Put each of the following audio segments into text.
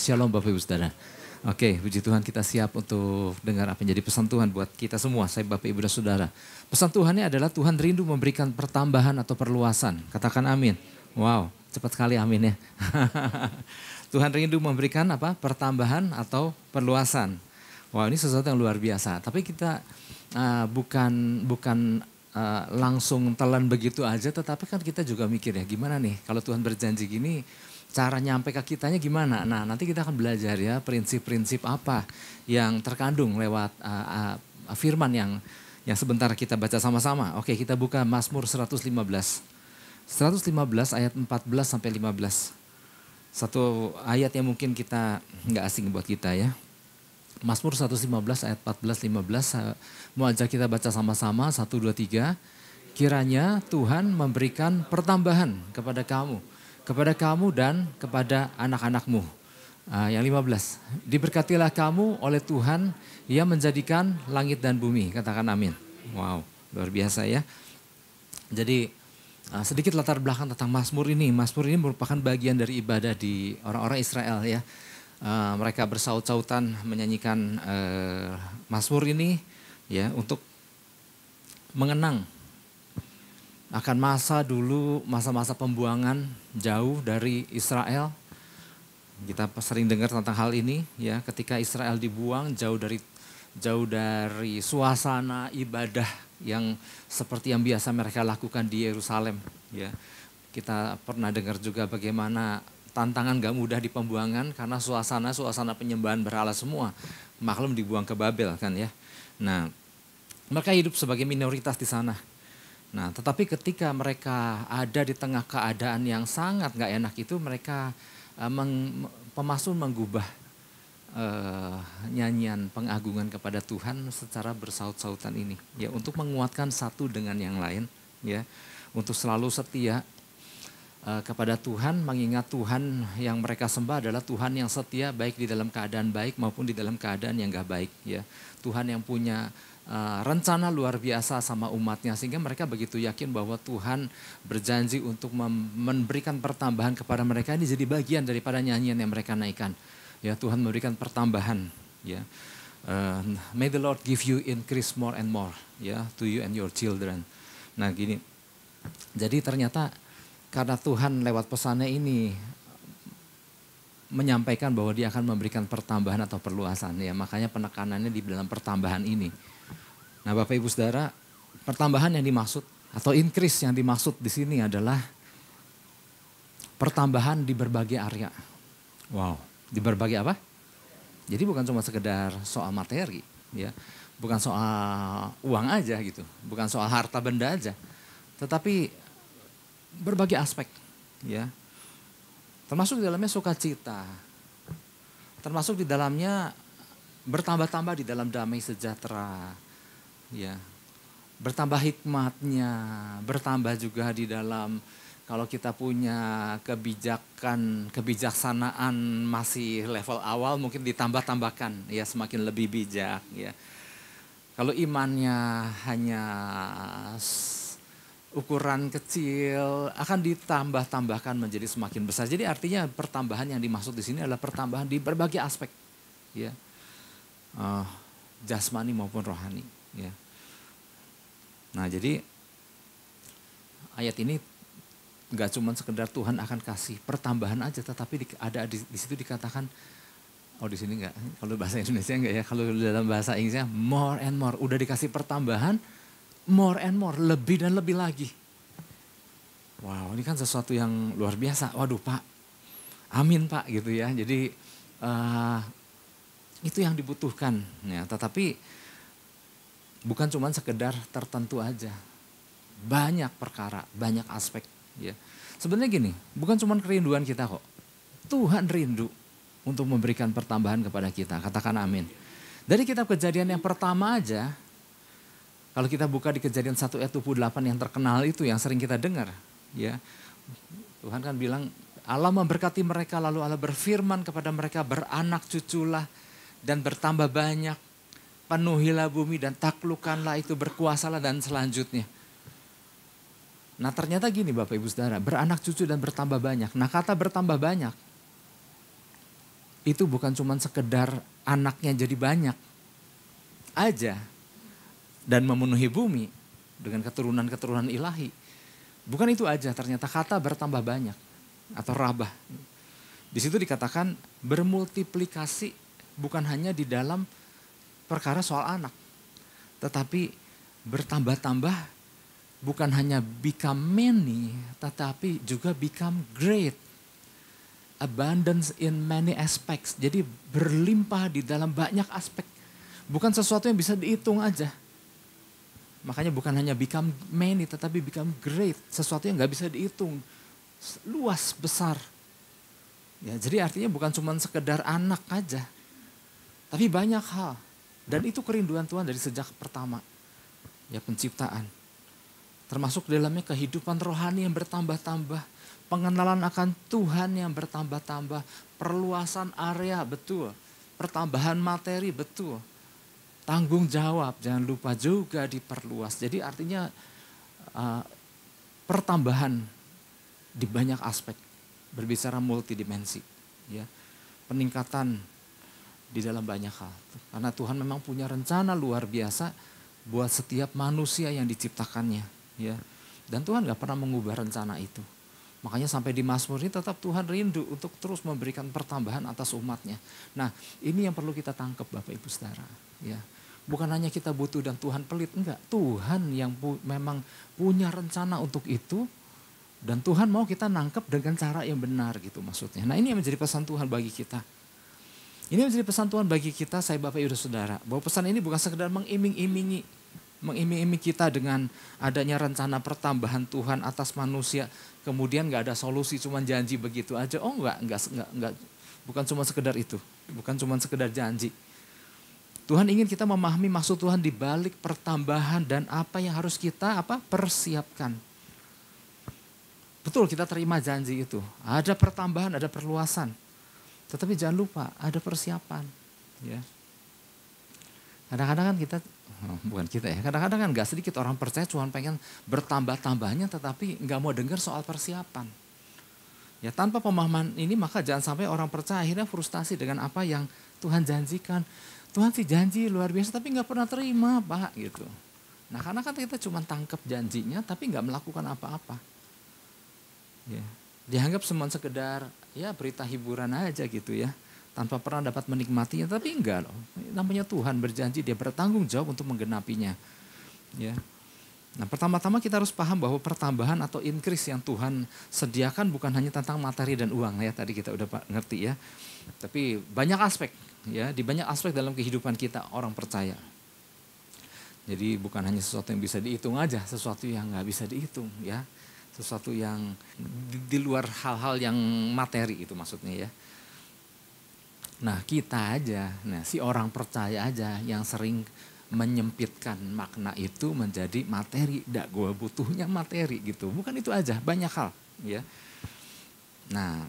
Shalom Bapak Ibu Saudara. Oke, puji Tuhan kita siap untuk dengar apa yang jadi pesan Tuhan buat kita semua, saya Bapak Ibu dan Saudara. Pesan Tuhannya adalah Tuhan rindu memberikan pertambahan atau perluasan. Katakan amin. Wow, cepat sekali amin ya. Tuhan rindu memberikan apa? Pertambahan atau perluasan. Wow, ini sesuatu yang luar biasa. Tapi kita bukan langsung telan begitu aja, tetapi kan kita juga mikir ya gimana nih kalau Tuhan berjanji gini, cara nyampe ke kitanya gimana? Nah, nanti kita akan belajar ya prinsip-prinsip apa yang terkandung lewat firman yang sebentar kita baca sama-sama. Oke, kita buka Mazmur 115. 115 ayat 14 sampai 15. Satu ayat yang mungkin kita nggak asing buat kita ya. Mazmur 115 ayat 14-15. Mau ajak kita baca sama-sama 1, 2, 3. Kiranya Tuhan memberikan pertambahan kepada kamu dan kepada anak-anakmu. Yang 15, diberkatilah kamu oleh Tuhan yang menjadikan langit dan bumi. Katakan amin. Wow, luar biasa ya. Jadi sedikit latar belakang tentang Mazmur ini. Mazmur ini merupakan bagian dari ibadah di orang-orang Israel ya. Mereka bersaut-sautan menyanyikan Mazmur ini ya untuk mengenang akan masa dulu, masa-masa pembuangan jauh dari Israel. Kita sering dengar tentang hal ini ya, ketika Israel dibuang jauh dari suasana ibadah yang seperti yang biasa mereka lakukan di Yerusalem ya. Kita pernah dengar juga bagaimana tantangan gak mudah di pembuangan karena suasana penyembahan berhala semua. Maklum dibuang ke Babel kan ya. Nah, mereka hidup sebagai minoritas di sana. Nah, tetapi ketika mereka ada di tengah keadaan yang sangat gak enak itu, mereka pemasun menggubah nyanyian pengagungan kepada Tuhan secara bersaut-sautan ini. Ya, untuk menguatkan satu dengan yang lain. Ya, untuk selalu setia kepada Tuhan, mengingat Tuhan yang mereka sembah adalah Tuhan yang setia baik di dalam keadaan baik maupun di dalam keadaan yang gak baik. Ya, Tuhan yang punya rencana luar biasa sama umatnya sehingga mereka begitu yakin bahwa Tuhan berjanji untuk memberikan pertambahan kepada mereka. Ini jadi bagian daripada nyanyian yang mereka naikkan. Ya, Tuhan memberikan pertambahan. Ya, may the Lord give you increase more and more. Ya, to you and your children. Nah gini, jadi ternyata karena Tuhan lewat pesannya ini menyampaikan bahwa dia akan memberikan pertambahan atau perluasan. Ya, makanya penekanannya di dalam pertambahan ini. Nah, Bapak Ibu Saudara, pertambahan yang dimaksud atau increase yang dimaksud di sini adalah pertambahan di berbagai area. Wow, di berbagai apa? Jadi bukan cuma sekedar soal materi, ya, bukan soal uang aja gitu, bukan soal harta benda aja, tetapi berbagai aspek, ya, termasuk di dalamnya sukacita, termasuk di dalamnya bertambah-tambah di dalam damai sejahtera. Ya, bertambah hikmatnya, bertambah juga di dalam kalau kita punya kebijaksanaan masih level awal mungkin ditambah-tambahkan ya semakin lebih bijak ya. Kalau imannya hanya ukuran kecil akan ditambah-tambahkan menjadi semakin besar. Jadi artinya pertambahan yang dimaksud di sini adalah pertambahan di berbagai aspek ya. Jasmani maupun rohani. Ya. Nah jadi ayat ini gak cuma sekedar Tuhan akan kasih pertambahan aja, tetapi ada di situ dikatakan, oh di sini enggak, kalau bahasa Indonesia enggak ya, kalau dalam bahasa Inggrisnya more and more, udah dikasih pertambahan, more and more, lebih dan lebih lagi. Wow, ini kan sesuatu yang luar biasa. Waduh Pak, amin Pak gitu ya. Jadi itu yang dibutuhkan ya, tetapi bukan cuma sekedar tertentu aja. Banyak perkara, banyak aspek. Ya. Sebenarnya gini, bukan cuma kerinduan kita kok. Tuhan rindu untuk memberikan pertambahan kepada kita. Katakan amin. Dari kitab Kejadian yang pertama aja, kalau kita buka di Kejadian 1 ayat 28 yang terkenal itu, yang sering kita dengar. Ya, Tuhan kan bilang, Allah memberkati mereka, lalu Allah berfirman kepada mereka, beranak cuculah dan bertambah banyak. Penuhilah bumi dan taklukkanlah itu, berkuasalah dan selanjutnya. Nah ternyata gini Bapak Ibu Saudara, beranak cucu dan bertambah banyak. Nah kata bertambah banyak itu bukan cuma sekedar anaknya jadi banyak aja dan memenuhi bumi dengan keturunan-keturunan ilahi. Bukan itu aja, ternyata kata bertambah banyak atau rabah. Di situ dikatakan bermultiplikasi bukan hanya di dalam perkara soal anak, tetapi bertambah-tambah bukan hanya become many, tetapi juga become great. Abundance in many aspects. Jadi berlimpah di dalam banyak aspek. Bukan sesuatu yang bisa dihitung aja. Makanya bukan hanya become many, tetapi become great. Sesuatu yang gak bisa dihitung. Luas, besar. Ya, jadi artinya bukan cuma sekedar anak aja. Tapi banyak hal. Dan itu kerinduan Tuhan dari sejak pertama. Ya, penciptaan. Termasuk dalamnya kehidupan rohani yang bertambah-tambah. Pengenalan akan Tuhan yang bertambah-tambah. Perluasan area, betul. Pertambahan materi, betul. Tanggung jawab, jangan lupa juga diperluas. Jadi artinya pertambahan di banyak aspek. Berbicara multidimensi. Ya. Peningkatan di dalam banyak hal. Karena Tuhan memang punya rencana luar biasa buat setiap manusia yang diciptakannya. Ya. Dan Tuhan gak pernah mengubah rencana itu. Makanya sampai di Mazmur ini tetap Tuhan rindu untuk terus memberikan pertambahan atas umatnya. Nah, ini yang perlu kita tangkap Bapak Ibu Saudara. Ya. Bukan hanya kita butuh dan Tuhan pelit, enggak. Tuhan yang memang punya rencana untuk itu. Dan Tuhan mau kita nangkep dengan cara yang benar gitu maksudnya. Nah, ini yang menjadi pesan Tuhan bagi kita. Ini menjadi pesan Tuhan bagi kita, saya Bapak Ibu Saudara. Bahwa pesan ini bukan sekedar mengiming-imingi kita dengan adanya rencana pertambahan Tuhan atas manusia. Kemudian gak ada solusi, cuma janji begitu aja. Oh enggak. Bukan cuma sekedar itu. Bukan cuma sekedar janji. Tuhan ingin kita memahami maksud Tuhan di balik pertambahan dan apa yang harus kita persiapkan. Betul, kita terima janji itu. Ada pertambahan, ada perluasan. Tetapi jangan lupa, ada persiapan. Ya. Kadang-kadang kan kita, bukan kita ya, kadang-kadang kan gak sedikit orang percaya cuma pengen bertambah-tambahnya tetapi gak mau dengar soal persiapan. Ya, tanpa pemahaman ini maka jangan sampai orang percaya akhirnya frustasi dengan apa yang Tuhan janjikan. Tuhan sih janji luar biasa tapi gak pernah terima Pak gitu. Nah karena kan kita cuma tangkap janjinya tapi gak melakukan apa-apa. Ya, dianggap cuma sekedar ya berita hiburan aja gitu ya. Tanpa pernah dapat menikmatinya, tapi enggak loh. Namanya Tuhan berjanji, dia bertanggung jawab untuk menggenapinya. Ya. Nah pertama-tama kita harus paham bahwa pertambahan atau increase yang Tuhan sediakan bukan hanya tentang materi dan uang ya. Tadi kita udah ngerti ya. Tapi banyak aspek ya, di banyak aspek dalam kehidupan kita orang percaya. Jadi bukan hanya sesuatu yang bisa dihitung aja, sesuatu yang nggak bisa dihitung ya. Sesuatu yang di luar hal-hal yang materi itu maksudnya ya. Nah kita aja, si orang percaya aja yang sering menyempitkan makna itu menjadi materi. Gue butuhnya materi gitu, bukan itu aja, banyak hal ya. Nah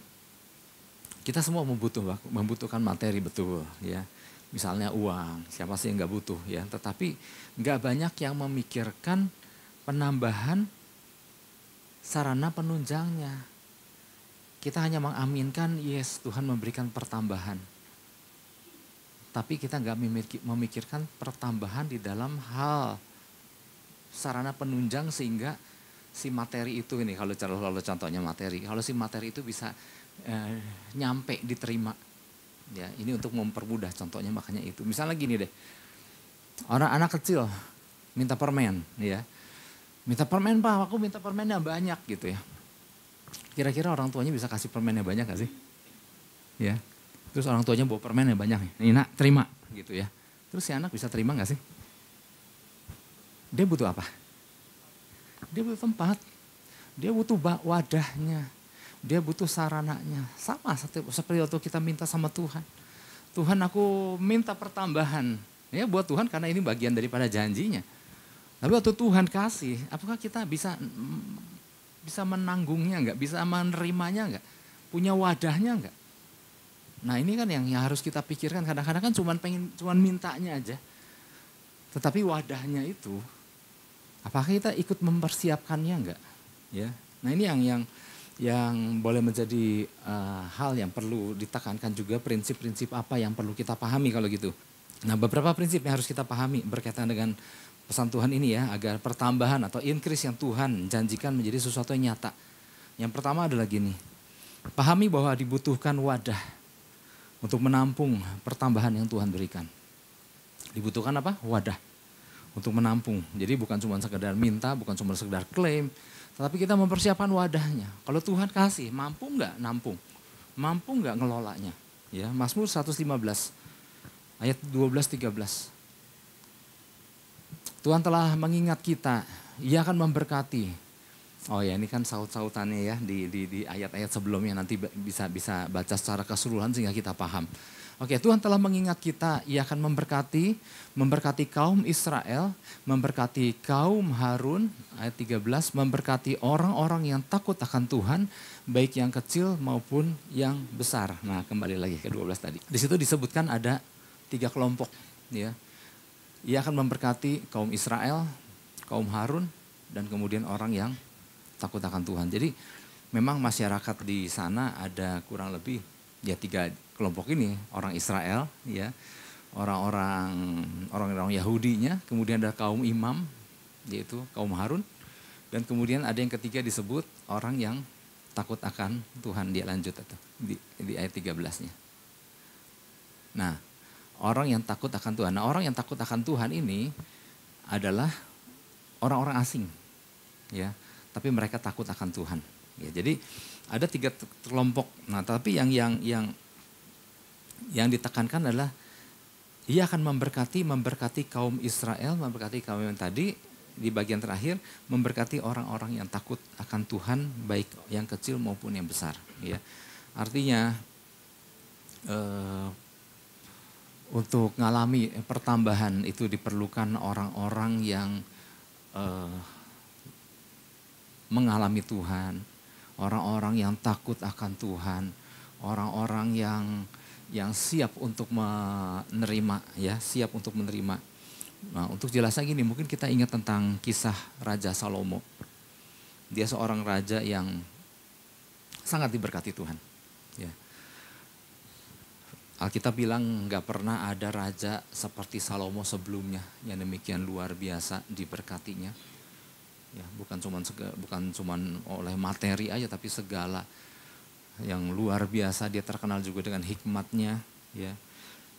kita semua membutuhkan materi betul ya. Misalnya uang, siapa sih yang gak butuh ya. Tetapi gak banyak yang memikirkan penambahan sarana penunjangnya. Kita hanya mengaminkan, yes Tuhan memberikan pertambahan. Tapi kita gak memikirkan pertambahan di dalam hal sarana penunjang sehingga si materi itu ini, kalau contohnya materi. Kalau si materi itu bisa nyampe, diterima. Ya, ini untuk mempermudah contohnya makanya itu. Misalnya gini deh, anak kecil minta permen ya. Minta permen Pak, aku minta permennya banyak gitu ya. Kira-kira orang tuanya bisa kasih permennya banyak gak sih? Ya. Terus orang tuanya bawa permennya banyak nih. Nih nak, terima gitu ya. Terus si anak bisa terima gak sih? Dia butuh apa? Dia butuh tempat. Dia butuh wadahnya. Dia butuh sarananya. Sama seperti waktu kita minta sama Tuhan. Tuhan aku minta pertambahan. Ya buat Tuhan karena ini bagian daripada janjinya. Tapi waktu Tuhan kasih, apakah kita bisa menanggungnya enggak? Bisa menerimanya enggak? Punya wadahnya enggak? Nah ini kan yang harus kita pikirkan. Kadang-kadang kan cuman mintanya aja. Tetapi wadahnya itu, apakah kita ikut mempersiapkannya enggak? Ya. Nah ini yang yang boleh menjadi hal yang perlu ditekankan juga, prinsip-prinsip apa yang perlu kita pahami kalau gitu. Nah, beberapa prinsip yang harus kita pahami berkaitan dengan pesan Tuhan ini ya, agar pertambahan atau increase yang Tuhan janjikan menjadi sesuatu yang nyata. Yang pertama adalah gini, pahami bahwa dibutuhkan wadah untuk menampung pertambahan yang Tuhan berikan. Dibutuhkan apa? Wadah untuk menampung. Jadi bukan cuma sekedar minta, bukan cuma sekedar klaim, tetapi kita mempersiapkan wadahnya. Kalau Tuhan kasih, mampu nggak nampung? Mampu nggak ngelolanya? Ya, Mazmur 115 ayat 12-13. Tuhan telah mengingat kita, Ia akan memberkati. Oh ya, ini kan saut-sautannya ya di ayat-ayat sebelumnya, nanti bisa baca secara keseluruhan sehingga kita paham. Oke, Tuhan telah mengingat kita, Ia akan memberkati kaum Israel, memberkati kaum Harun, ayat 13, memberkati orang-orang yang takut akan Tuhan, baik yang kecil maupun yang besar. Nah, kembali lagi ke 12 tadi. Di situ disebutkan ada 3 kelompok, ya. Ia akan memberkati kaum Israel, kaum Harun, dan kemudian orang yang takut akan Tuhan. Jadi memang masyarakat di sana ada kurang lebih ya 3 kelompok ini, orang Israel, ya, orang-orang Yahudinya, kemudian ada kaum imam, yaitu kaum Harun, dan kemudian ada yang ketiga disebut orang yang takut akan Tuhan. Dia lanjut itu di ayat 13-nya. Nah, orang yang takut akan Tuhan. Nah, orang yang takut akan Tuhan ini adalah orang-orang asing, ya, tapi mereka takut akan Tuhan. Ya, jadi ada 3 kelompok. Nah, tapi yang ditekankan adalah Ia akan memberkati kaum Israel, memberkati kaum yang tadi, di bagian terakhir memberkati orang-orang yang takut akan Tuhan, baik yang kecil maupun yang besar. Ya. Artinya untuk mengalami pertambahan itu diperlukan orang-orang yang mengalami Tuhan, orang-orang yang takut akan Tuhan, orang-orang yang siap untuk menerima, ya, siap untuk menerima. Nah, untuk jelasnya gini, mungkin kita ingat tentang kisah Raja Salomo. Dia seorang raja yang sangat diberkati Tuhan. Ya. Alkitab bilang nggak pernah ada raja seperti Salomo sebelumnya yang demikian luar biasa diberkatinya. Ya, bukan cuman oleh materi aja, tapi segala yang luar biasa. Dia terkenal juga dengan hikmatnya, ya.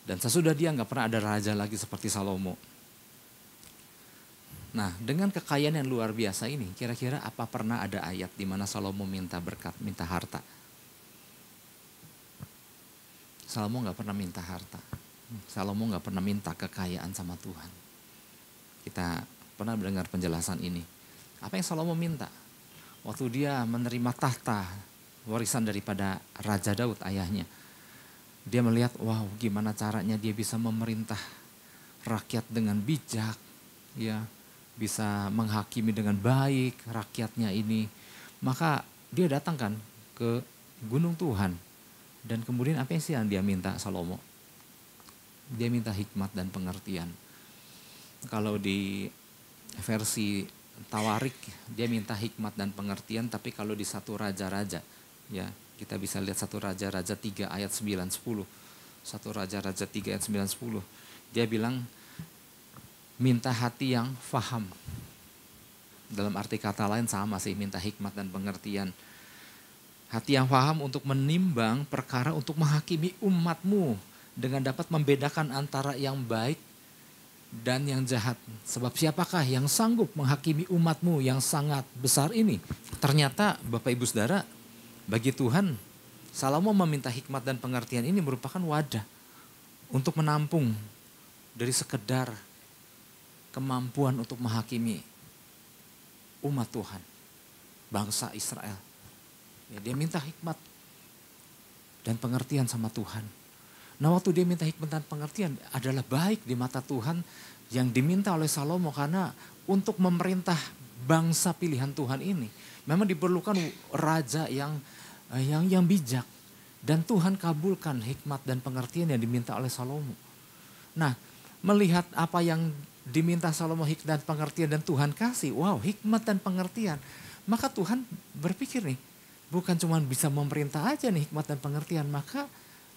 Dan sesudah dia nggak pernah ada raja lagi seperti Salomo. Nah, dengan kekayaan yang luar biasa ini, kira-kira apa pernah ada ayat di mana Salomo minta berkat, minta harta? Salomo nggak pernah minta harta. Salomo nggak pernah minta kekayaan sama Tuhan. Kita pernah mendengar penjelasan ini. Apa yang Salomo minta? Waktu dia menerima tahta, warisan daripada Raja Daud ayahnya. Dia melihat, wow, gimana caranya dia bisa memerintah rakyat dengan bijak, ya, bisa menghakimi dengan baik rakyatnya ini. Maka dia datangkan ke gunung Tuhan. Dan kemudian apa sih yang dia minta Salomo? Dia minta hikmat dan pengertian. Kalau di versi Tawarik dia minta hikmat dan pengertian, tapi kalau di 1 Raja-Raja, ya, kita bisa lihat 1 Raja-Raja 3 ayat 9-10. 1 Raja-Raja 3 ayat 9-10. Dia bilang minta hati yang faham. Dalam arti kata lain sama sih, minta hikmat dan pengertian. Hati yang faham untuk menimbang perkara, untuk menghakimi umatmu dengan dapat membedakan antara yang baik dan yang jahat. Sebab siapakah yang sanggup menghakimi umatmu yang sangat besar ini? Ternyata Bapak Ibu Saudara, bagi Tuhan, Salomo meminta hikmat dan pengertian ini merupakan wadah untuk menampung dari sekedar kemampuan untuk menghakimi umat Tuhan, bangsa Israel. Ya, dia minta hikmat dan pengertian sama Tuhan. Nah, waktu dia minta hikmat dan pengertian adalah baik di mata Tuhan yang diminta oleh Salomo, karena untuk memerintah bangsa pilihan Tuhan ini memang diperlukan raja yang bijak, dan Tuhan kabulkan hikmat dan pengertian yang diminta oleh Salomo. Nah, melihat apa yang diminta Salomo, hikmat dan pengertian, dan Tuhan kasih, wow, hikmat dan pengertian, maka Tuhan berpikir nih, bukan cuma bisa memerintah aja nih hikmat dan pengertian, maka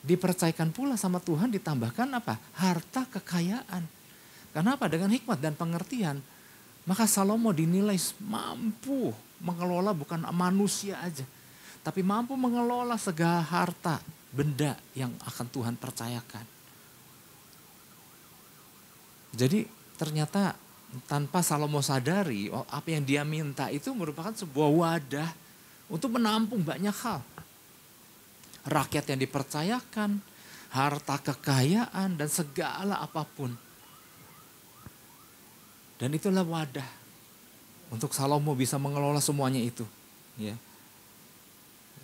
dipercayakan pula sama Tuhan ditambahkan apa? Harta kekayaan. Kenapa? Dengan hikmat dan pengertian, maka Salomo dinilai mampu mengelola bukan manusia aja, tapi mampu mengelola segala harta, benda yang akan Tuhan percayakan. Jadi ternyata tanpa Salomo sadari, apa yang dia minta itu merupakan sebuah wadah untuk menampung banyak hal. Rakyat yang dipercayakan, harta kekayaan, dan segala apapun. Dan itulah wadah untuk Salomo bisa mengelola semuanya itu. Ya.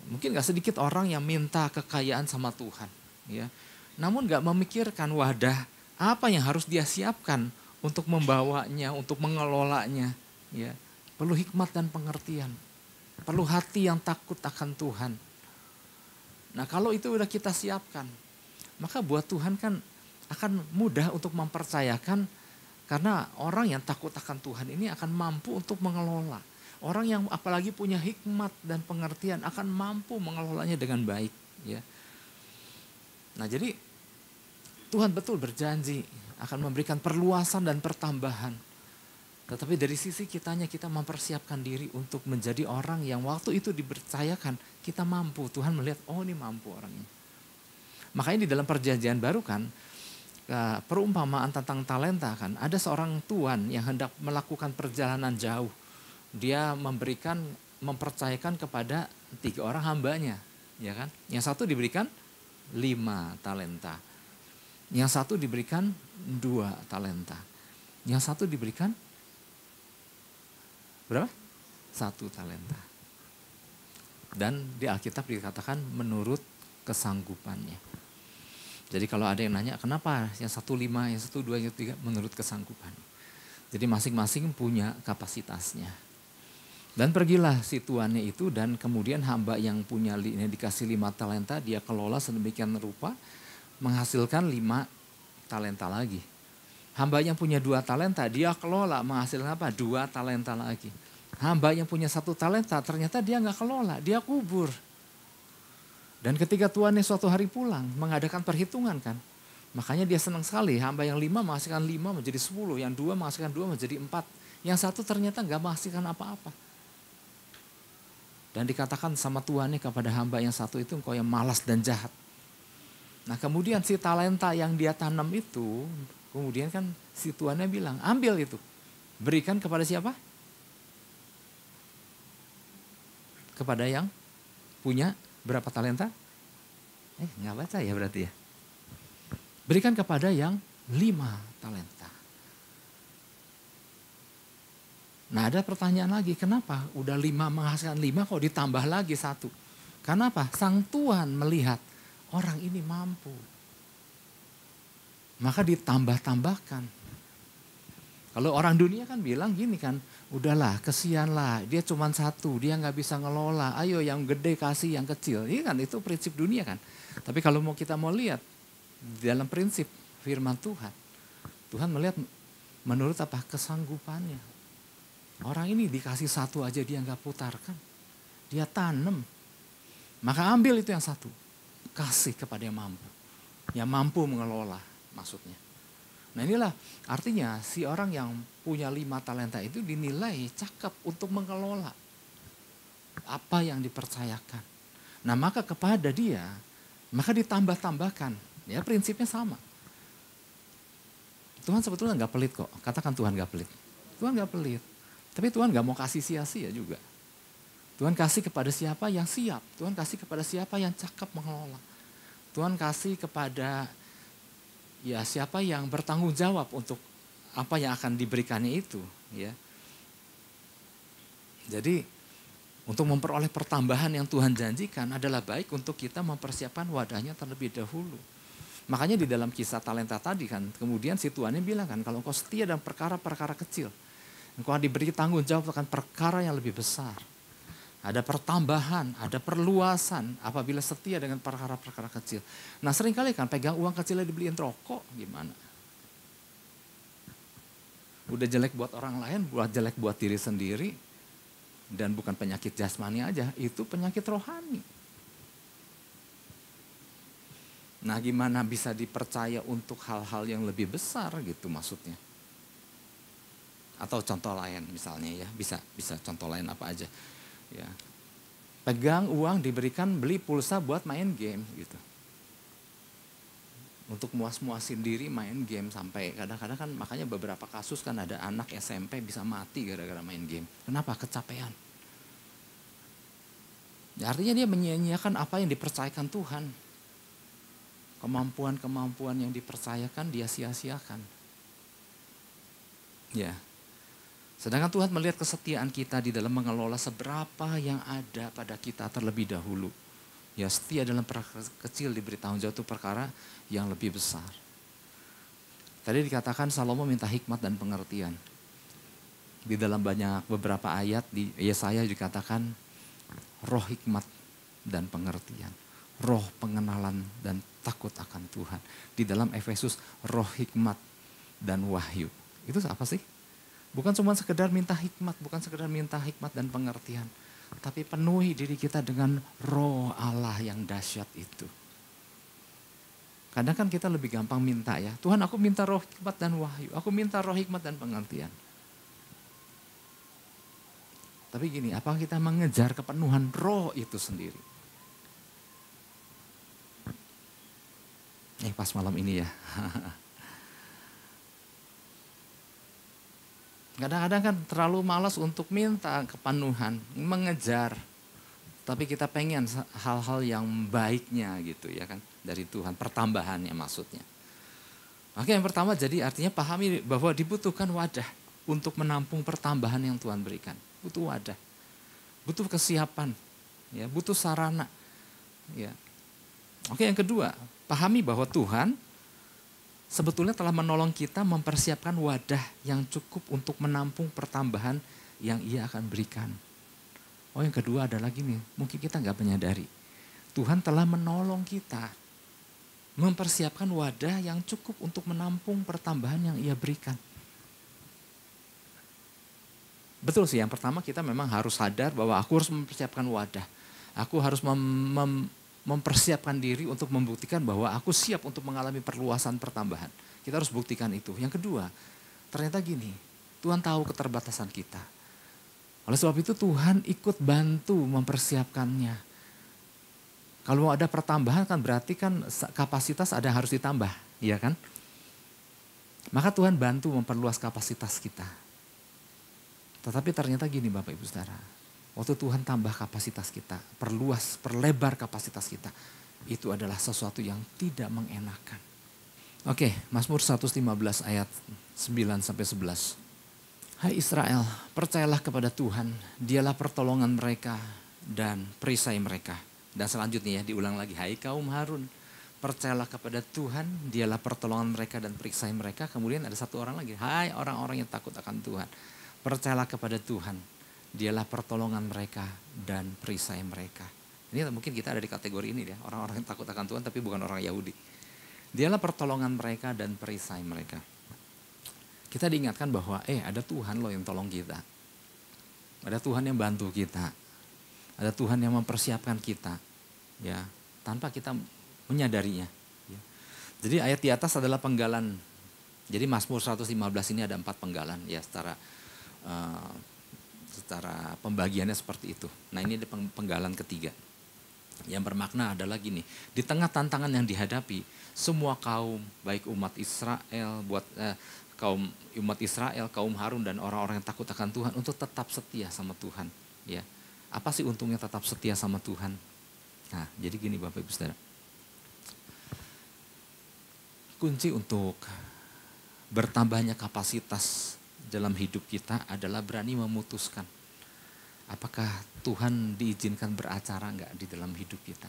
Mungkin gak sedikit orang yang minta kekayaan sama Tuhan. Ya. Namun gak memikirkan wadah apa yang harus dia siapkan untuk membawanya, untuk mengelolanya. Ya. Perlu hikmat dan pengertian. Perlu hati yang takut akan Tuhan. Nah kalau itu udah kita siapkan, maka buat Tuhan kan akan mudah untuk mempercayakan, karena orang yang takut akan Tuhan ini akan mampu untuk mengelola. Orang yang apalagi punya hikmat dan pengertian akan mampu mengelolanya dengan baik. Ya. Nah jadi Tuhan betul berjanji akan memberikan perluasan dan pertambahan. Tetapi dari sisi kitanya, kita mempersiapkan diri untuk menjadi orang yang waktu itu dipercayakan, kita mampu. Tuhan melihat, oh ini mampu orang ini. Makanya di dalam perjanjian baru kan, perumpamaan tentang talenta kan, ada seorang tuan yang hendak melakukan perjalanan jauh. Dia mempercayakan kepada 3 orang hambanya. Ya kan? Yang satu diberikan 5 talenta. Yang satu diberikan 2 talenta. Yang satu diberikan berapa? 1 talenta. Dan di Alkitab dikatakan menurut kesanggupannya. Jadi kalau ada yang nanya kenapa yang 1 5, yang 1 2, yang 3 menurut kesanggupan. Jadi masing-masing punya kapasitasnya. Dan pergilah si tuannya itu, dan kemudian hamba yang punya dikasih 5 talenta, dia kelola sedemikian rupa menghasilkan 5 talenta lagi. Hamba yang punya 2 talenta, dia kelola menghasilkan apa? 2 talenta lagi. Hamba yang punya 1 talenta, ternyata dia nggak kelola, dia kubur. Dan ketika tuannya suatu hari pulang, mengadakan perhitungan kan. Makanya dia senang sekali, hamba yang 5 menghasilkan 5 menjadi 10, yang 2 menghasilkan 2 menjadi 4. Yang 1 ternyata nggak menghasilkan apa-apa. Dan dikatakan sama tuannya kepada hamba yang 1 itu, engkau yang malas dan jahat. Nah kemudian si talenta yang dia tanam itu, kemudian kan si tuannya bilang, ambil itu. Berikan kepada siapa? Kepada yang punya berapa talenta? Nggak baca ya berarti ya. Berikan kepada yang 5 talenta. Nah ada pertanyaan lagi, kenapa udah 5 menghasilkan 5 kok ditambah lagi 1? Kenapa? Sang tuan melihat orang ini mampu. Maka ditambah-tambahkan. Kalau orang dunia kan bilang gini kan, udahlah kesian lah, dia cuma 1, dia nggak bisa ngelola, ayo yang gede kasih yang kecil. Ini kan itu prinsip dunia kan. Tapi kalau kita mau lihat dalam prinsip firman Tuhan, Tuhan melihat menurut apa? Kesanggupannya. Orang ini dikasih 1 aja dia nggak putarkan, dia tanam. Maka ambil itu yang 1, kasih kepada yang mampu mengelola maksudnya. Nah inilah artinya si orang yang punya 5 talenta itu dinilai cakep untuk mengelola apa yang dipercayakan. Nah maka kepada dia, maka ditambah-tambahkan. Ya prinsipnya sama. Tuhan sebetulnya nggak pelit kok. Katakan Tuhan nggak pelit. Tuhan nggak pelit. Tapi Tuhan nggak mau kasih sia-sia juga. Tuhan kasih kepada siapa yang siap. Tuhan kasih kepada siapa yang cakep mengelola. Tuhan kasih kepada ya siapa yang bertanggung jawab untuk apa yang akan diberikannya itu. Ya. Jadi untuk memperoleh pertambahan yang Tuhan janjikan adalah baik untuk kita mempersiapkan wadahnya terlebih dahulu. Makanya di dalam kisah talenta tadi kan, kemudian si tuannya bilang kan, kalau engkau setia dalam perkara-perkara kecil, engkau diberi tanggung jawab akan perkara yang lebih besar. Ada pertambahan, ada perluasan apabila setia dengan perkara-perkara kecil. Nah seringkali kan pegang uang kecilnya dibeliin rokok, gimana? Udah jelek buat orang lain, buat jelek buat diri sendiri. Dan bukan penyakit jasmani aja, itu penyakit rohani. Nah, gimana bisa dipercaya untuk hal-hal yang lebih besar gitu maksudnya. Atau contoh lain misalnya ya, bisa contoh lain apa aja. Ya. Pegang uang diberikan beli pulsa buat main game gitu. Untuk muas-muasin diri main game sampai kadang-kadang kan makanya beberapa kasus kan ada anak SMP bisa mati gara-gara main game. Kenapa? Kecapean. Ya, artinya dia menyia-nyiakan apa yang dipercayakan Tuhan. Kemampuan-kemampuan yang dipercayakan dia sia-siakan. Ya. Sedangkan Tuhan melihat kesetiaan kita di dalam mengelola seberapa yang ada pada kita terlebih dahulu. Ya, setia dalam perkara kecil diberi tanggung jawab itu perkara yang lebih besar. Tadi dikatakan Salomo minta hikmat dan pengertian. Di dalam beberapa ayat di Yesaya dikatakan roh hikmat dan pengertian. Roh pengenalan dan takut akan Tuhan. Di dalam Efesus roh hikmat dan wahyu. Itu apa sih? Bukan cuma sekedar minta hikmat, bukan sekedar minta hikmat dan pengertian. Tapi penuhi diri kita dengan roh Allah yang dahsyat itu. Kadang kan kita lebih gampang minta ya. Tuhan, aku minta roh hikmat dan wahyu. Aku minta roh hikmat dan pengertian. Tapi gini, apakah kita mengejar kepenuhan roh itu sendiri? Pas malam ini ya. Kadang-kadang kan terlalu malas untuk minta kepenuhan, mengejar. Tapi kita pengen hal-hal yang baiknya gitu ya kan. Dari Tuhan, pertambahannya maksudnya. Maka yang pertama jadi artinya pahami bahwa dibutuhkan wadah untuk menampung pertambahan yang Tuhan berikan. Butuh wadah, butuh kesiapan, ya, butuh sarana. Ya. Oke, yang kedua, pahami bahwa Tuhan sebetulnya telah menolong kita mempersiapkan wadah yang cukup untuk menampung pertambahan yang Ia akan berikan. Oh, yang kedua adalah gini, mungkin kita nggak menyadari. Tuhan telah menolong kita mempersiapkan wadah yang cukup untuk menampung pertambahan yang Ia berikan. Betul sih, yang pertama kita memang harus sadar bahwa aku harus mempersiapkan wadah. Aku harus mempersiapkan diri untuk membuktikan bahwa aku siap untuk mengalami perluasan pertambahan. Kita harus buktikan itu. Yang kedua, ternyata gini, Tuhan tahu keterbatasan kita. Oleh sebab itu Tuhan ikut bantu mempersiapkannya. Kalau mau ada pertambahan kan berarti kan kapasitas ada yang harus ditambah, iya kan? Maka Tuhan bantu memperluas kapasitas kita. Tetapi ternyata gini Bapak Ibu Saudara, waktu Tuhan tambah kapasitas kita, perlebar kapasitas kita, itu adalah sesuatu yang tidak mengenakan. Oke, Mazmur 115 ayat 9-11. Hai Israel, percayalah kepada Tuhan, Dialah pertolongan mereka dan perisai mereka. Dan selanjutnya ya, diulang lagi, hai kaum Harun, percayalah kepada Tuhan, Dialah pertolongan mereka dan perisai mereka. Kemudian ada satu orang lagi, hai orang-orang yang takut akan Tuhan, percayalah kepada Tuhan, Dialah pertolongan mereka dan perisai mereka. Ini mungkin kita ada di kategori ini ya, orang-orang yang takut akan Tuhan tapi bukan orang Yahudi. Dialah pertolongan mereka dan perisai mereka. Kita diingatkan bahwa ada Tuhan loh yang tolong kita. Ada Tuhan yang bantu kita. Ada Tuhan yang mempersiapkan kita. Ya, tanpa kita menyadarinya. Ya. Jadi ayat di atas adalah penggalan. Jadi Mazmur 115 ini ada 4 penggalan ya secara pembagiannya seperti itu. Nah, ini ada penggalan ketiga. Yang bermakna adalah gini, di tengah tantangan yang dihadapi, semua kaum, baik umat Israel, umat Israel, kaum Harun dan orang-orang yang takut akan Tuhan untuk tetap setia sama Tuhan. Ya, apa sih untungnya tetap setia sama Tuhan? Nah, jadi gini Bapak Ibu Saudara. Kunci untuk bertambahnya kapasitas dalam hidup kita adalah berani memutuskan. Apakah Tuhan diizinkan beracara enggak di dalam hidup kita?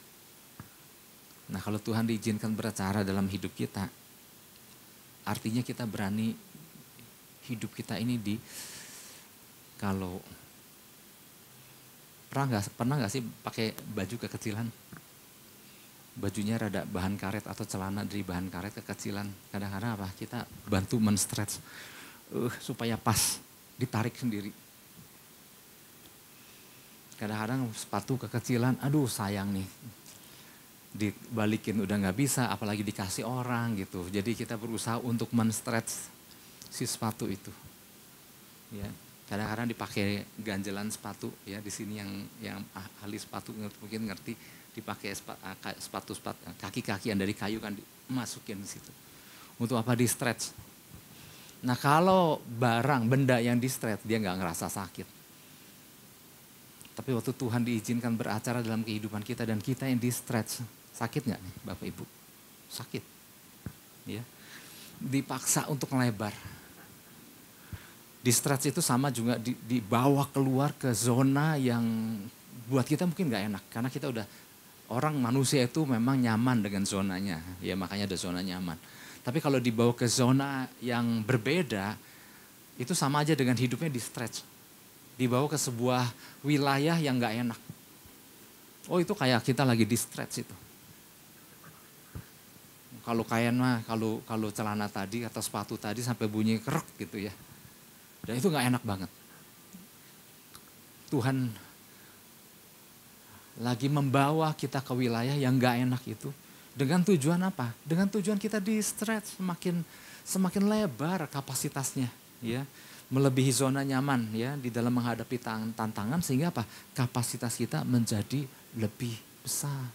Nah, kalau Tuhan diizinkan beracara dalam hidup kita, artinya kita berani hidup kita ini kalau pernah nggak sih pakai baju kekecilan? Bajunya rada bahan karet atau celana dari bahan karet kekecilan. Kadang-kadang apa? Kita bantu men-stretch supaya pas, ditarik sendiri. Kadang-kadang sepatu kekecilan, aduh sayang nih. Dibalikin udah nggak bisa, apalagi dikasih orang gitu. Jadi kita berusaha untuk men-stretch si sepatu itu. Ya, kadang-kadang dipakai ganjelan sepatu ya, di sini yang ahli sepatu mungkin ngerti, dipakai sepatu kaki-kaki yang dari kayu kan dimasukin di situ. Untuk apa? Di stretch. Nah kalau benda yang di stretch dia nggak ngerasa sakit. Tapi waktu Tuhan diizinkan beracara dalam kehidupan kita dan kita yang di stretch, sakit nggak nih Bapak Ibu? Sakit. Ya. Dipaksa untuk melebar. Di stretch itu sama juga dibawa keluar ke zona yang buat kita mungkin gak enak. Karena kita udah, orang manusia itu memang nyaman dengan zonanya. Ya makanya ada zona nyaman. Tapi kalau dibawa ke zona yang berbeda, itu sama aja dengan hidupnya di stretch. Dibawa ke sebuah wilayah yang gak enak. Oh itu kayak kita lagi di stretch itu. Kalau kain mah, kalau celana tadi atau sepatu tadi sampai bunyi kerek gitu ya. Dan itu gak enak banget. Tuhan lagi membawa kita ke wilayah yang gak enak itu. Dengan tujuan apa? Dengan tujuan kita di stretch semakin lebar kapasitasnya. Ya, melebihi zona nyaman ya di dalam menghadapi tantangan sehingga apa? Kapasitas kita menjadi lebih besar.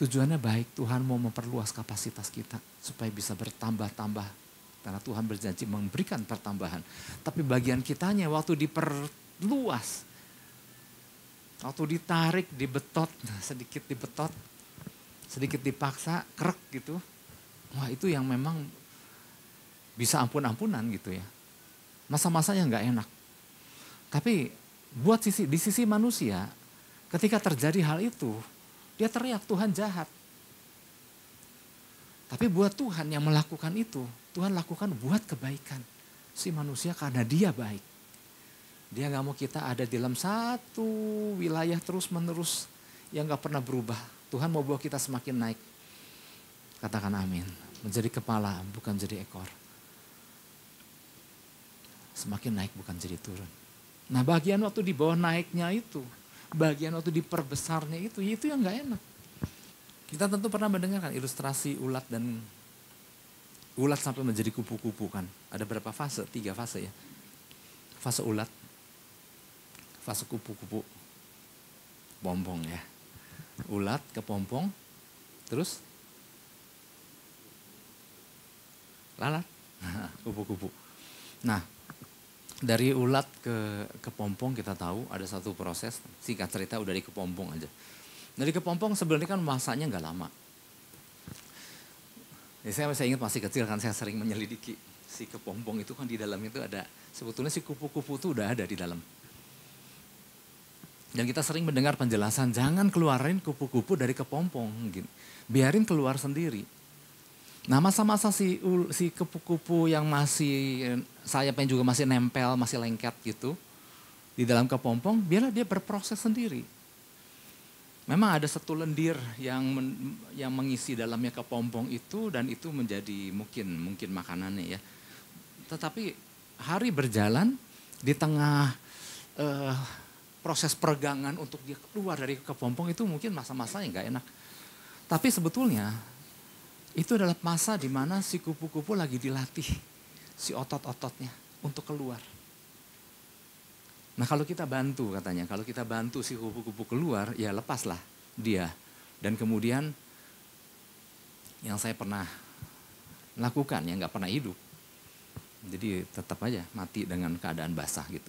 Tujuannya baik, Tuhan mau memperluas kapasitas kita supaya bisa bertambah-tambah. Karena Tuhan berjanji memberikan pertambahan. Tapi bagian kitanya waktu diperluas, waktu ditarik, dibetot, sedikit dipaksa, krek gitu. Wah itu yang memang bisa ampun-ampunan gitu ya. Masa-masa yang gak enak. Tapi buat di sisi manusia, ketika terjadi hal itu, dia teriak Tuhan jahat. Tapi buat Tuhan yang melakukan itu, Tuhan lakukan buat kebaikan si manusia karena dia baik. Dia gak mau kita ada di dalam satu wilayah terus menerus yang gak pernah berubah. Tuhan mau bawa kita semakin naik. Katakan amin. Menjadi kepala bukan jadi ekor. Semakin naik bukan jadi turun. Nah bagian waktu di bawah naiknya itu, bagian waktu diperbesarnya itu yang gak enak. Kita tentu pernah mendengarkan ilustrasi ulat dan ulat sampai menjadi kupu-kupu kan. Ada berapa fase? 3 fase ya. Fase ulat, fase kupu-kupu, pompong ya. Ulat ke pompong, terus lalat, kupu-kupu. Nah dari ulat ke pompong kita tahu ada satu proses, singkat cerita udah di kepompong aja. Dari kepompong sebenarnya kan masanya nggak lama. Ya, saya masih ingat masih kecil kan saya sering menyelidiki si kepompong itu kan di dalam itu ada, sebetulnya si kupu-kupu itu udah ada di dalam. Dan kita sering mendengar penjelasan jangan keluarin kupu-kupu dari kepompong, biarin keluar sendiri. Nah masa-masa si kupu-kupu yang masih sayapnya juga masih nempel, masih lengket gitu di dalam kepompong, biarlah dia berproses sendiri. Memang ada satu lendir yang mengisi dalamnya kepompong itu dan itu menjadi mungkin makanannya ya. Tetapi hari berjalan di tengah proses peregangan untuk dia keluar dari kepompong itu mungkin masa-masa yang gak enak. Tapi sebetulnya itu adalah masa di mana si kupu-kupu lagi dilatih si otot-ototnya untuk keluar. Nah kalau kita bantu katanya, kalau kita bantu si kupu-kupu keluar, ya lepaslah dia. Dan kemudian yang saya pernah lakukan, yang gak pernah hidup. Jadi tetap aja mati dengan keadaan basah gitu.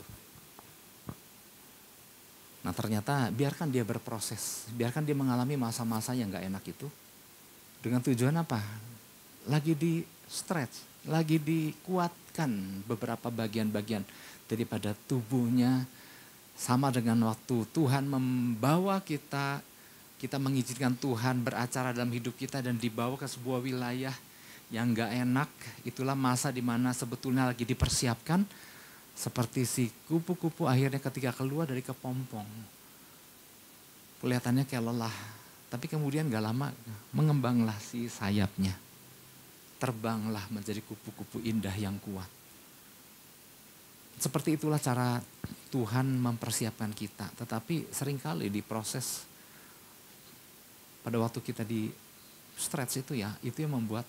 Nah ternyata biarkan dia berproses, biarkan dia mengalami masa-masa yang gak enak itu. Dengan tujuan apa? Lagi di stretch, lagi dikuatkan beberapa bagian-bagian daripada tubuhnya, sama dengan waktu Tuhan membawa kita mengizinkan Tuhan beracara dalam hidup kita dan dibawa ke sebuah wilayah yang gak enak. Itulah masa dimana sebetulnya lagi dipersiapkan seperti si kupu-kupu akhirnya ketika keluar dari kepompong. Kelihatannya kayak lelah, tapi kemudian gak lama mengembanglah si sayapnya. Terbanglah menjadi kupu-kupu indah yang kuat. Seperti itulah cara Tuhan mempersiapkan kita. Tetapi seringkali di proses pada waktu kita di stretch itu ya, itu yang membuat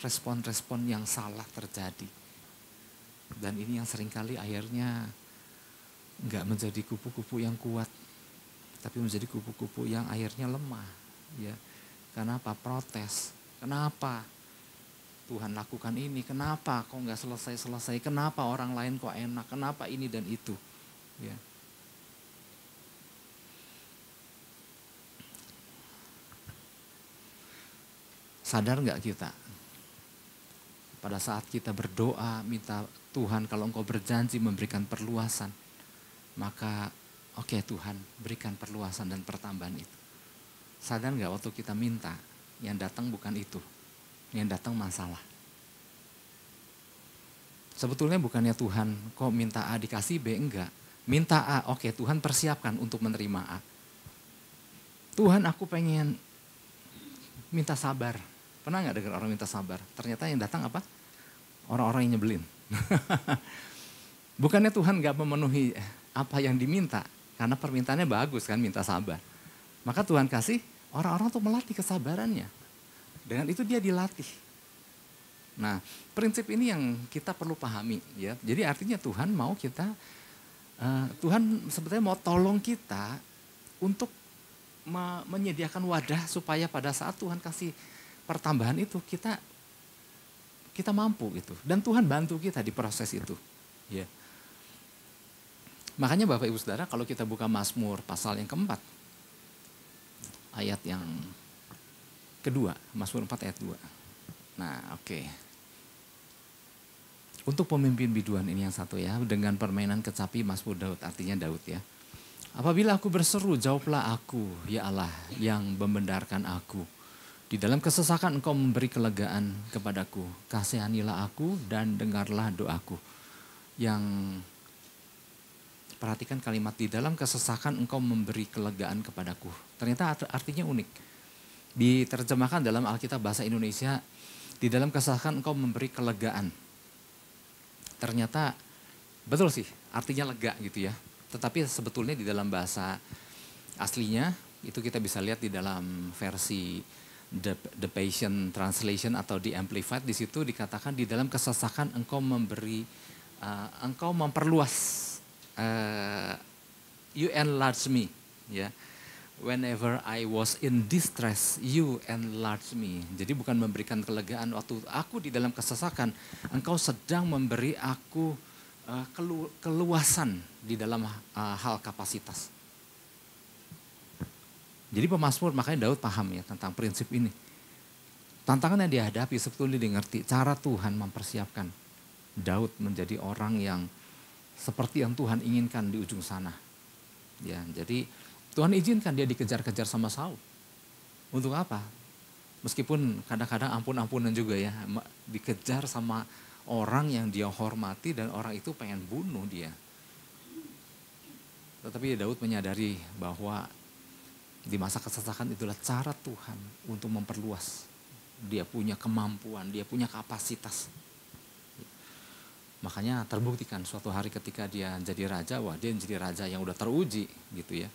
respon-respon yang salah terjadi. Dan ini yang seringkali akhirnya nggak menjadi kupu-kupu yang kuat, tapi menjadi kupu-kupu yang akhirnya lemah. Ya, kenapa? Protes. Kenapa Tuhan lakukan ini? Kenapa kok nggak selesai-selesai? Kenapa orang lain kok enak? Kenapa ini dan itu? Ya. Sadar nggak kita? Pada saat kita berdoa, minta Tuhan kalau engkau berjanji memberikan perluasan, maka oke, Tuhan berikan perluasan dan pertambahan itu. Sadar nggak waktu kita minta, yang datang bukan itu. Yang datang masalah. Sebetulnya bukannya Tuhan kok minta A dikasih B, enggak. Minta A, oke, Tuhan persiapkan untuk menerima A. Tuhan aku pengen minta sabar. Pernah nggak dengar orang minta sabar? Ternyata yang datang apa? Orang-orang yang nyebelin. Bukannya Tuhan nggak memenuhi apa yang diminta, karena permintaannya bagus kan, minta sabar. Maka Tuhan kasih orang-orang untuk melatih kesabarannya. Dengan itu dia dilatih. Nah, prinsip ini yang kita perlu pahami ya. Jadi artinya Tuhan mau kita, Tuhan sebetulnya mau tolong kita untuk menyediakan wadah supaya pada saat Tuhan kasih pertambahan itu kita mampu gitu. Dan Tuhan bantu kita di proses itu. Ya. Makanya Bapak Ibu Saudara, kalau kita buka Mazmur pasal yang keempat, ayat yang kedua, Mazmur 4 ayat 2. Nah, oke. Untuk pemimpin biduan ini yang satu ya, dengan permainan kecapi Mazmur Daud, artinya Daud ya. Apabila aku berseru, jawablah aku, ya Allah yang membendarkan aku. Di dalam kesesakan engkau memberi kelegaan kepadaku. Kasihanilah aku dan dengarlah doaku. Yang perhatikan kalimat di dalam kesesakan engkau memberi kelegaan kepadaku. Ternyata artinya unik. Diterjemahkan dalam Alkitab bahasa Indonesia, di dalam kesesakan engkau memberi kelegaan. Ternyata betul sih, artinya lega gitu ya. Tetapi sebetulnya di dalam bahasa aslinya, itu kita bisa lihat di dalam versi The Passion Translation atau di Amplified, di situ dikatakan di dalam kesesakan engkau memberi, engkau memperluas, you enlarge me, ya. Whenever I was in distress, you enlarge me. Jadi bukan memberikan kelegaan waktu aku di dalam kesesakan, engkau sedang memberi aku keluasan di dalam hal kapasitas. Jadi pemazmur, makanya Daud paham ya tentang prinsip ini. Tantangan yang dihadapi sebetulnya dia ngerti cara Tuhan mempersiapkan Daud menjadi orang yang seperti yang Tuhan inginkan di ujung sana. Ya, jadi Tuhan izinkan dia dikejar-kejar sama Saul. Untuk apa? Meskipun kadang-kadang ampun-ampunan juga ya, dikejar sama orang yang dia hormati dan orang itu pengen bunuh dia. Tetapi Daud menyadari bahwa di masa kesesakan itulah cara Tuhan untuk memperluas. Dia punya kemampuan, dia punya kapasitas. Makanya terbuktikan suatu hari ketika dia jadi raja, wah dia jadi raja yang udah teruji gitu ya.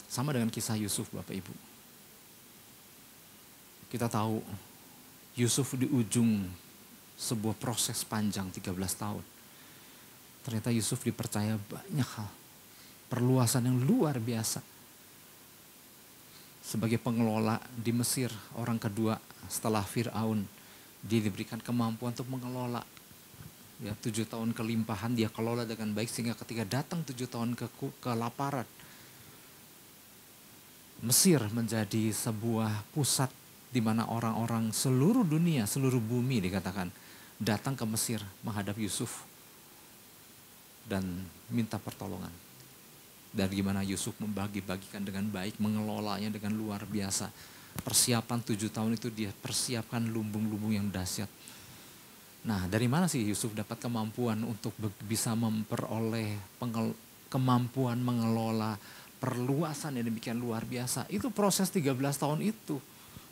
Sama dengan kisah Yusuf Bapak Ibu. Kita tahu Yusuf di ujung sebuah proses panjang 13 tahun. Ternyata Yusuf dipercaya banyak hal. Perluasan yang luar biasa. Sebagai pengelola di Mesir, orang kedua setelah Fir'aun, dia diberikan kemampuan untuk mengelola. Ya, 7 tahun kelimpahan dia kelola dengan baik sehingga ketika datang 7 tahun kelaparan, Mesir menjadi sebuah pusat di mana orang-orang seluruh dunia, seluruh bumi dikatakan datang ke Mesir menghadap Yusuf dan minta pertolongan. Dan gimana Yusuf membagi-bagikan dengan baik, mengelolanya dengan luar biasa. Persiapan 7 tahun itu dia persiapkan lumbung-lumbung yang dahsyat. Nah, dari mana sih Yusuf dapat kemampuan untuk bisa memperoleh kemampuan mengelola perluasan yang demikian luar biasa? Itu proses 13 tahun itu.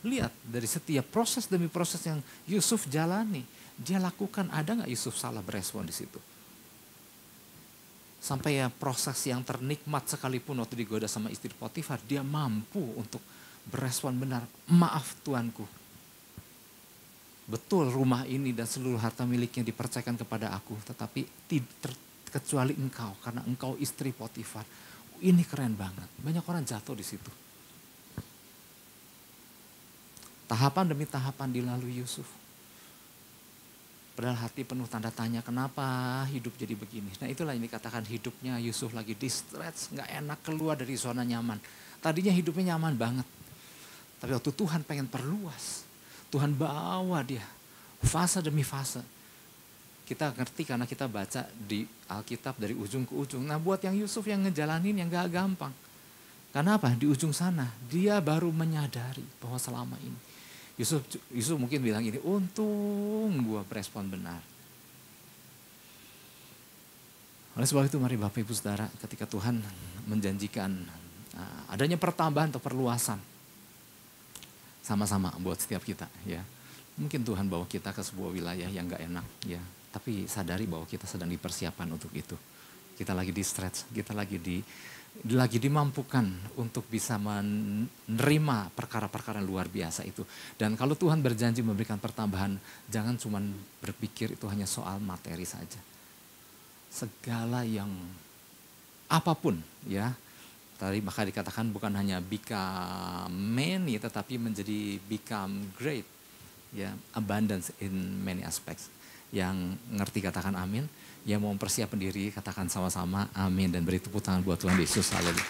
Lihat dari setiap proses demi proses yang Yusuf jalani, dia lakukan, ada nggak Yusuf salah berespon di situ? Sampai ya proses yang ternikmat sekalipun waktu digoda sama istri Potifar, dia mampu untuk berespon benar. Maaf tuanku, betul rumah ini dan seluruh harta miliknya dipercayakan kepada aku, tetapi kecuali engkau, karena engkau istri Potifar. Ini keren banget, banyak orang jatuh di situ. Tahapan demi tahapan dilalui Yusuf. Padahal hati penuh tanda tanya, kenapa hidup jadi begini. Nah itulah yang dikatakan hidupnya Yusuf lagi di-stretch, gak enak keluar dari zona nyaman. Tadinya hidupnya nyaman banget. Tapi waktu Tuhan pengen perluas, Tuhan bawa dia fase demi fase. Kita ngerti karena kita baca di Alkitab dari ujung ke ujung. Nah buat yang Yusuf yang ngejalanin yang gak gampang. Karena apa? Di ujung sana dia baru menyadari bahwa selama ini Yusuf mungkin bilang ini, untung gue berespon benar. Oleh sebab itu mari Bapak Ibu Saudara, ketika Tuhan menjanjikan adanya pertambahan atau perluasan, sama-sama buat setiap kita ya. Mungkin Tuhan bawa kita ke sebuah wilayah yang gak enak ya, tapi sadari bahwa kita sedang dipersiapkan untuk itu. Kita lagi di stretch, kita lagi dimampukan untuk bisa menerima perkara-perkara luar biasa itu. Dan kalau Tuhan berjanji memberikan pertambahan, jangan cuma berpikir itu hanya soal materi saja. Segala yang apapun ya. Tadi maka dikatakan bukan hanya become many, tetapi menjadi become great. Ya, abundance in many aspects. Yang ngerti katakan amin. Yang mau mempersiapkan diri katakan sama-sama amin. Dan beri tepuk tangan buat Tuhan Yesus. Haleluya.